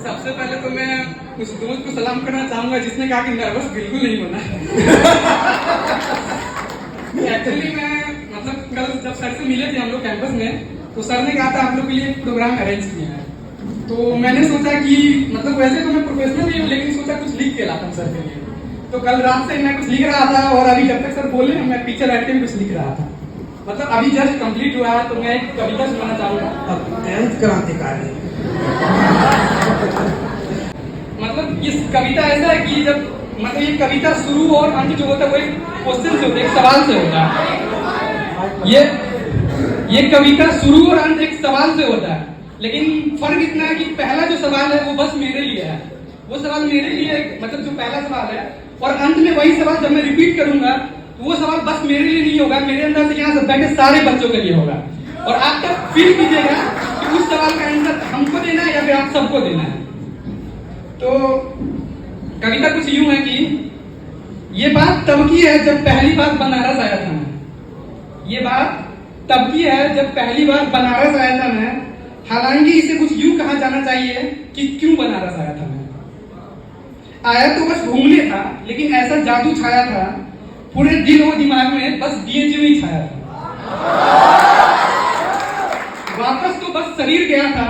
सबसे पहले तो मैं उस दोस्त को सलाम करना चाहूंगा जिसने कहा कि नर्वस बिल्कुल नहीं होना। एक्चुअली मैं मतलब कल जब सर से मिले थे हम लोग कैंपस में, तो सर ने कहा था आप लोग के लिए एक प्रोग्राम अरेंज किया है। तो मैंने सोचा कि मतलब वैसे तो मैं प्रोफेशनल नहीं हूँ, लेकिन सोचा कुछ लिख के लाता हूँ सर के लिए। तो कल रात से मैं कुछ लिख रहा था और अभी जब तक सर बोले मैं पीछे बैठ के भी कुछ लिख रहा था। मतलब अभी जस्ट कंप्लीट हुआ है, तो मैं एक कविता सुनाना चाहूंगा। क्रांतिकारी मतलब ये कविता ऐसा है कि जब मतलब ये कविता शुरू और अंत जो होता है वो एक क्वेश्चन से होता है, एक सवाल से होता है। ये कविता शुरू और अंत एक सवाल से होता है, लेकिन फर्क इतना है कि पहला जो सवाल है वो बस मेरे लिए है, वो सवाल मेरे लिए मतलब जो पहला सवाल है, और अंत में वही सवाल जब मैं रिपीट करूंगा तो वो सवाल बस मेरे लिए नहीं होगा, मेरे अंदर से यहाँ से बैठे सारे बच्चों के लिए होगा। और आप तक फील कीजिएगा कि उस सवाल का आंसर हमको देना है या फिर आप सबको देना है। तो कविता कुछ यूं है कि ये बात तब की है जब पहली बार बनारस आया था मैं। ये बात तब की है जब पहली बार बनारस आया था मैं। हालांकि इसे कुछ यूं कहा जाना चाहिए कि क्यों बनारस आया था मैं। आया तो बस घूमने था, लेकिन ऐसा जादू छाया था पूरे दिल और दिमाग में, बस बीएचयू ही छाया था। वापस तो बस शरीर गया था,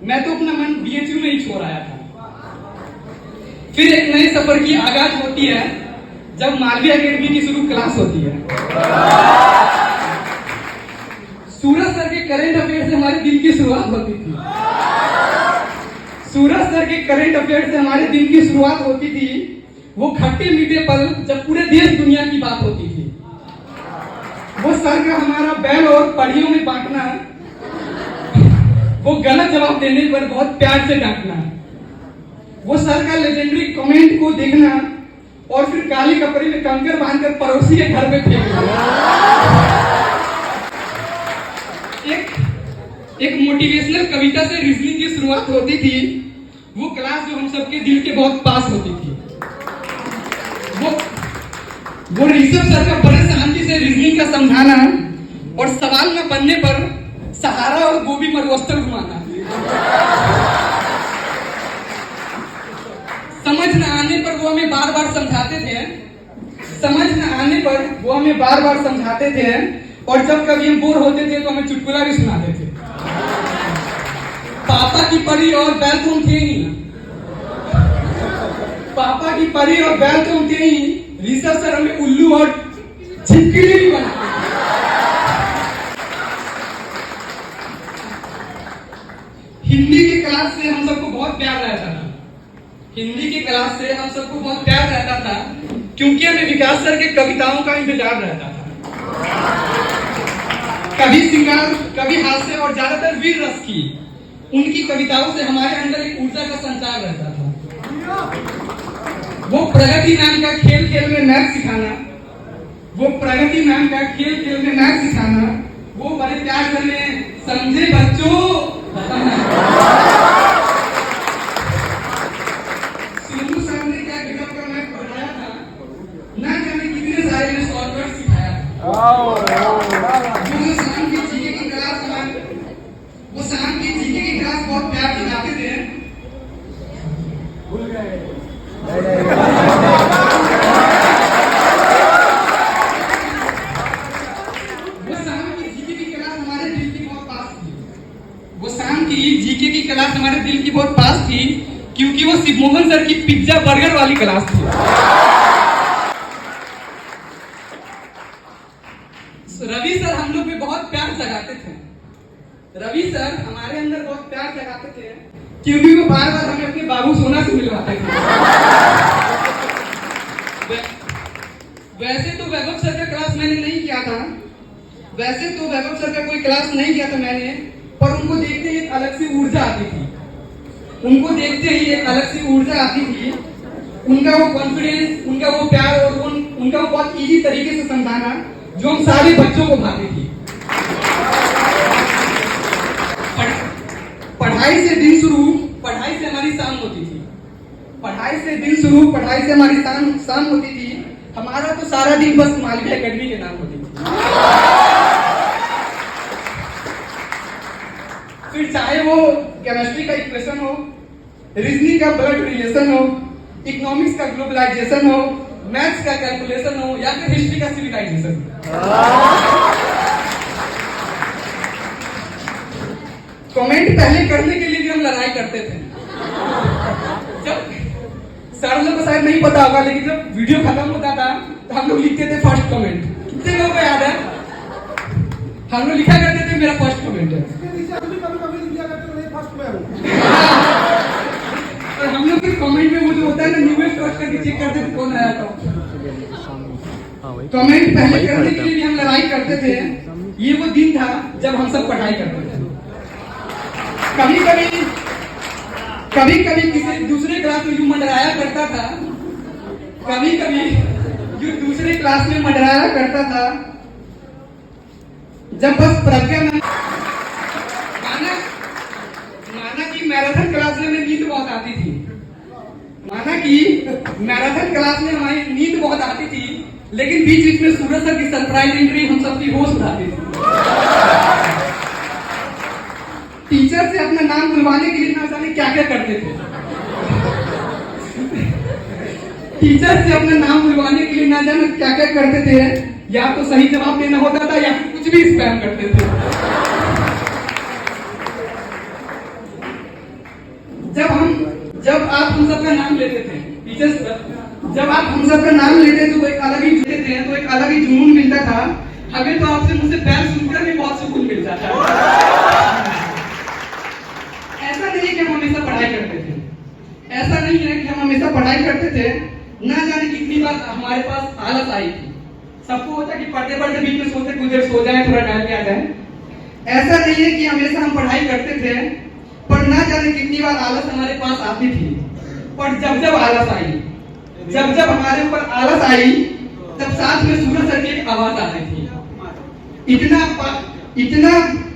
मैं तो अपना मन बीएचयू में ही छोड़ आया था। फिर एक नए सफर की आगाज होती है जब मालवीय एकेडमी की शुरू क्लास होती है। सूरज सर के करेंट अफेयर से हमारे दिन की शुरुआत होती थी। सूरज सर के करेंट अफेयर से हमारे दिन की शुरुआत होती थी। वो खट्टे मीठे पल जब पूरे देश दुनिया की बात होती थी। वो सर का हमारा बैल और पढ़ियों में बांटना, वो गलत जवाब देने पर बहुत प्यार से डांटना, वो सर का लेजेंडरी कमेंट को देखना और फिर काले कपड़े में कंकर बांधकर पड़ोसी के घर में फेंकना। एक मोटिवेशनल कविता से रीजनिंग की शुरुआत होती थी। वो क्लास जो हम सबके दिल के बहुत पास होती थी। वो ऋषभ सर का बड़े शांति से रीजनिंग का समझाना और सवाल न बनने पर सहारा और गोभी मरुस्थल घुमाना। समझ न आने पर वो हमें बार बार समझाते थे। समझ न आने पर वो हमें बार बार समझाते थे, और जब कभी हम बोर होते थे तो हमें चुटकुला भी सुनाते थे। पापा की परी और बैल तो थे ही, पापा की परी और बैल तो थे ही, ऋषभ सर हमें उल्लू और छिपकली भी बनाते। हिंदी की क्लास से हम सबको बहुत प्यार रहता था। हिंदी की क्लास से हम सबको बहुत प्यार रहता था क्योंकि हमें विकास सर के कविताओं का इंतजार रहता था। कभी श्रृंगार, कभी हास्य और ज्यादातर वीर रस की उनकी कविताओं से हमारे अंदर एक ऊर्जा का संचार रहता था। वो प्रगति नाम का खेल खेल में मैथ सिखाना, वो प्रगति नाम का खेल खेल में मैथ सिखाना, वो बड़े प्यार करने समझे बच्चों। सिंधु सर ने क्या गजब का मैथ पढ़ाया था, ना जाने कितने सारे ने शॉर्टकट सिखाया था। वो शाम की जीके की क्लास वो शाम की जीके की क्लास बहुत प्यार से जाते थे। भूल गए। वो शाम की जीके की क्लास हमारे दिल की बहुत पास थी। वो शाम की जीके की क्लास हमारे दिल की बहुत पास थी क्योंकि वो शिवमोहन सर की पिज्जा बर्गर वाली क्लास थी। रवि सर हम लोग में बहुत प्यार जगाते थे। रवि सर हमारे अंदर बहुत प्यार जगाते थे क्योंकि वो बार बार हमें अपने बाबू सोना से मिलवाते थे। वैसे तो वैभव सर का क्लास मैंने नहीं किया था, वैसे तो वैभव सर का कोई क्लास नहीं किया था मैंने, पर उनको देखते ही एक अलग सी ऊर्जा आती थी। उनको देखते ही एक अलग सी ऊर्जा आती थी। उनका वो कॉन्फिडेंस, उनका वो प्यार और उनका वो बहुत इजी तरीके से समझाना जो हम सारे बच्चों को भाती थी। पढ़ाई से दिन शुरू, पढ़ाई से हमारी शाम होती थी। पढ़ाई से दिन शुरू, पढ़ाई से हमारी शाम होती थी। हमारा तो सारा दिन बस मालवीय एकेडमी के नाम होती थी। फिर चाहे वो केमिस्ट्री का इक्वेशन हो, रीजनिंग का ब्लड रिलेशन हो, इकोनॉमिक्स का ग्लोबलाइजेशन हो, मैथ्स का कैलकुलेशन हो, या फिर हिस्ट्री का सिविलाइजेशन। कमेंट पहले करने के लिए भी हम लड़ाई करते थे। जब सर लोग को शायद नहीं पता होगा, लेकिन जब वीडियो खत्म होता था तो हम लोग लिखते थे फर्स्ट कमेंट। कितने लोगों को याद है? हम लोग लिखा करते थे मेरा फर्स्ट कमेंट है। और हम लोग के कमेंट में वो जो होता है ना, न्यूएस्ट वर्ड करके चेक करते थे कौन आया था। कमेंट पहले करने के लिए भी हम लड़ाई करते थे। ये वो दिन था जब हम सब पढ़ाई करते थे। कभी कभी किसी दूसरे क्लास में जो मंडराया करता था, कभी कभी जो दूसरे क्लास में मंडराया करता था, जब बस प्रज्ञा में माना कि मैराथन क्लास में नींद बहुत आती थी, माना कि मैराथन क्लास में हमारी नींद बहुत आती थी, लेकिन बीच बीच में सूरज सर की सरप्राइज एंट्री हम सबकी होश उड़ाती थी। टीचर से अपना नाम बुलवाने के लिए ना जाने क्या क्या करते थे। टीचर से अपना नाम बुलवाने के लिए ना जाने क्या क्या करते थे। या तो सही जवाब देना होता था या फिर कुछ भी स्पैम करते थे। जब आप हम सबका नाम लेते थे, टीचर्स जब आप हम सबका नाम लेते तो एक अलग ही जुनून मिलता था। हमें तो आपसे मुझसे पैर सुनकर भी बहुत सुकून मिलता था। ऐसा नहीं है कि हम हमेशा पढ़ाई करते थे, ऐसा नहीं है कि हम हमेशा पढ़ाई करते थे। ना जाने कितनी बार हमारे पास आलस आई थी। सबको होता है कि पढ़ते पढ़ते बीच में सोते कुछ देर सो जाए, थोड़ा टाइम पे आ जाए। ऐसा नहीं है कि हमेशा हम पढ़ाई करते थे, पर ना जाने कितनी बार आलस हमारे पास आती थी। पर जब आलस आई, जब हमारे ऊपर आलस आई, तब साथ में सूरज सर की एक आवाज आती थी, इतना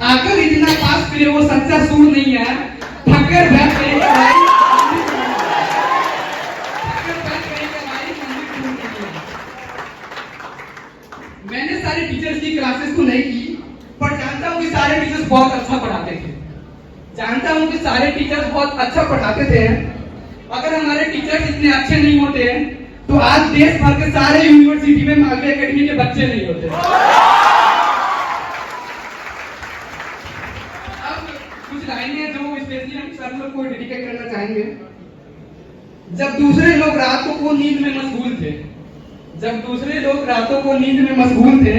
आकर इतना पास फिरे वो सच्चा सूर नहीं है, ठक्कर बैठ गई भाई। मैंने सारे टीचर्स की क्लासेस तो नहीं की, पर जानता हूँ कि सारे टीचर्स बहुत अच्छा पढ़ाते थे। जानता हूँ कि सारे टीचर्स बहुत अच्छा पढ़ाते थे। अगर हमारे टीचर्स इतने अच्छे नहीं होते तो आज देश भर के सारे यूनिवर्सिटी में मालवीय एकेडमी के बच्चे नहीं होते। अब कुछ लाइनें जो स्पेशली हम सर लोग को डेडिकेट करना चाहेंगे। जब दूसरे लोग रातों को नींद में मशगूल थे,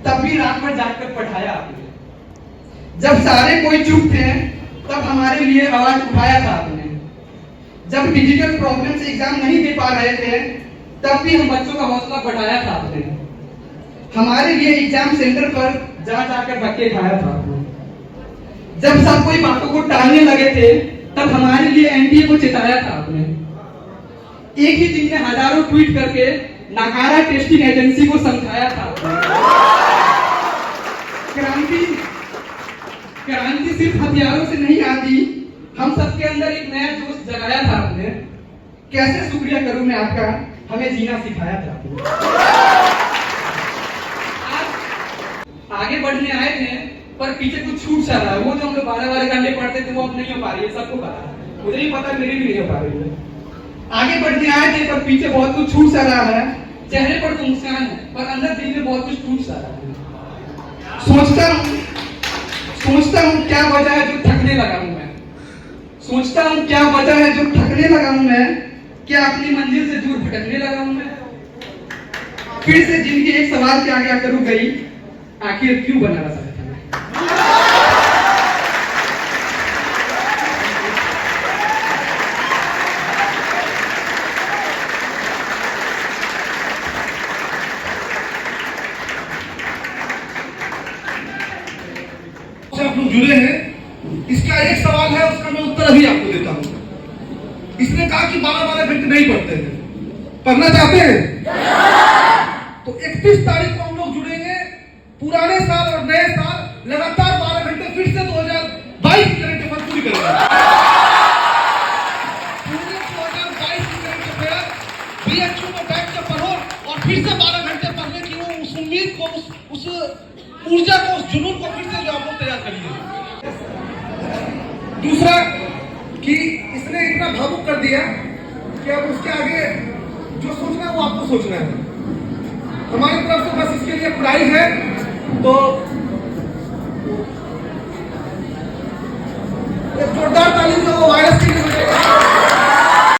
तब भी रात भर जागकर पढ़ाया आपने। जब सारे कोई चुप थे, तब हमारे लिए आवाज उठाया था आपने। जब डिजिटल प्रॉब्लम से एग्जाम नहीं दे पा रहे थे, तब भी हम बच्चों का हौसला बढ़ाया था आपने। हमारे लिए एग्जाम सेंटर पर जाकर धक्के खाया था आपने। जब सब कोई बातों को टालने लगे थे, तब हमारे लिए एनडीए को चिताया था आपने। एक ही दिन में हजारों ट्वीट करके नाकारा टेस्टिंग एजेंसी को समझाया था आपने। क्रांति सिर्फ हथियारों से नहीं आती, हम सबके अंदर एक नया जोश जगाया था आपने। कैसे शुक्रिया करूं मैं आपका, हमें जीना सिखाया था आपने। आगे बढ़ने आए थे, पर पीछे कुछ छूट सा रहा। वो जो हम लोग 12 घंटे पढ़ते थे, वो अब नहीं हो पा रही है। सबको पता, मुझे ही पता, मेरी भी नहीं हो पा रही है। आगे बढ़ने आए थे, पर पीछे बहुत कुछ छूट सा रहा है। चेहरे पर तो मुस्कान है, पर अंदर दिल में बहुत कुछ टूट सा रहा है। सोचता हूँ क्या वजह है जो थकने लगा हूँ मैं। क्या अपनी मंजिल से दूर भटकने लगा हूँ मैं। फिर से जिंदगी एक सवाल के आगे आकर रुक गई, आखिर क्यों बना रहा था। आप लोग जुड़े हैं, इसका एक सवाल है, उसका मैं उत्तर अभी आपको देता हूं। इसने कहा कि 12 घंटे नहीं पढ़ते हैं, पढ़ना चाहते हैं तो 31 तारीख को हम लोग जुड़ेंगे। पुराने साल और नए साल लगातार 12 घंटे फिर से 2022 की करंट अफेयर पूरी करेंगे। पूरे 2022 की करंट अफेयर बीएचयू में बैठ के पढ़ो और फिर से 12 घंटे पढ़ने की उस उम्मीद को, उस ऊर्जा को, उस जुनून को फिर से जो आप लोग तैयार करिए। दूसरा कि इसने इतना भावुक कर दिया कि अब उसके आगे जो सोचना है वो आपको सोचना है। हमारी तरफ से बस इसके लिए पढ़ाई है। तो